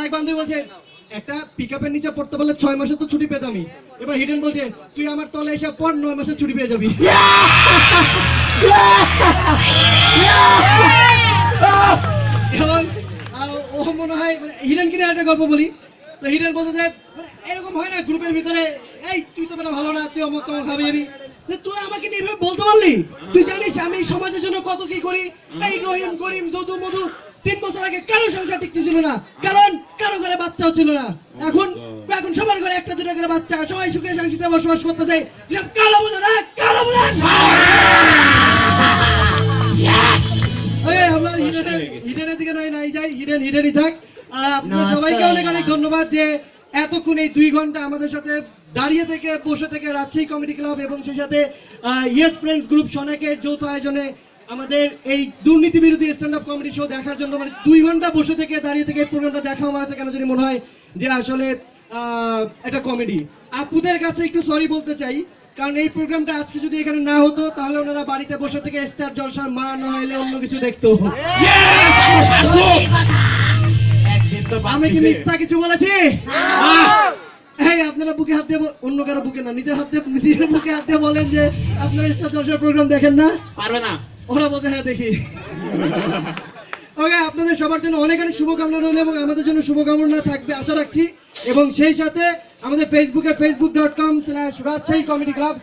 আরেক বান্ধবী বলছে একটা পিকআপের নিচে পড়তে বললে 6 মাসে তো ছুটি পেতামই। এবার হিডেন বলছে তুই আমার তলে এসে পড় 9 মাসে ছুটি পেয়ে যাবি। এবং ও মনে হয় মানে হিডেন কিনে একটা গল্প বলি। তো হিডেন বলছে যে মানে এরকম হয় না গ্রুপের ভিতরে, এই তুই তো ভালো না, তুই অমুক তমুক খাবি যাবি, তুই আমাকে নিয়ে এভাবে বলতে পারলি? তুই জানিস আমি সমাজের জন্য কত কি করি? এই রহিম করিম যদু মধু 3 বছর আগে কারো সংসার টিকতেছিল না, কারণ কারো ঘরে বাচ্চাও ছিল না। এখন এখন সবার ঘরে একটা দুটা করে বাচ্চা, সবাই সুখে শান্তিতে বসবাস করতেছে। সব কালো বোঝা না, কালো বোঝা। আপনার হিডেনের দিকে নাই যাই, হিডেনই থাক। আপনার সবাইকে অনেক অনেক ধন্যবাদ যে এতক্ষণ এই 2 ঘন্টা আমাদের সাথে দাঁড়িয়ে থেকে বসে থেকে রাজশাহী কমেডি ক্লাব এবং সেই সাথে ইয়েস ফ্রেন্ডস গ্রুপ সনেকের যৌথ আয়োজনে আমাদের এই দুর্নীতি বিরোধী স্ট্যান্ড আপ কমেডি শো দেখার জন্য মানে 2 ঘন্টা বসে থেকে দাঁড়িয়ে থেকে এই প্রোগ্রামটা দেখা আমার কাছে কেন জানি মনে হয় যে আসলে এটা কমেডি। আপুদের কাছে একটু সরি বলতে চাই, কারণ এই প্রোগ্রামটা আজকে যদি এখানে না হতো তাহলে ওনারা বাড়িতে বসে থেকে স্টার জলসার মা না হলে অন্য কিছু দেখতো। আমি কি মিথ্যা কিছু বলেছি? এই আপনারা বুকে হাত দিয়ে, অন্য কারো বুকে না, নিজের বুকে হাত দিয়ে বলেন যে আপনারা স্টার জলসার প্রোগ্রাম দেখেন না? পারবে না। ওরা বলছে হ্যাঁ দেখি। ওকে, আপনাদের সবার জন্য অনেক অনেক শুভকামনা রইল এবং আমাদের জন্য শুভকামনা থাকবে আশা রাখছি। এবং সেই সাথে আমাদের ফেসবুকে facebook.com/rajshahi comedy club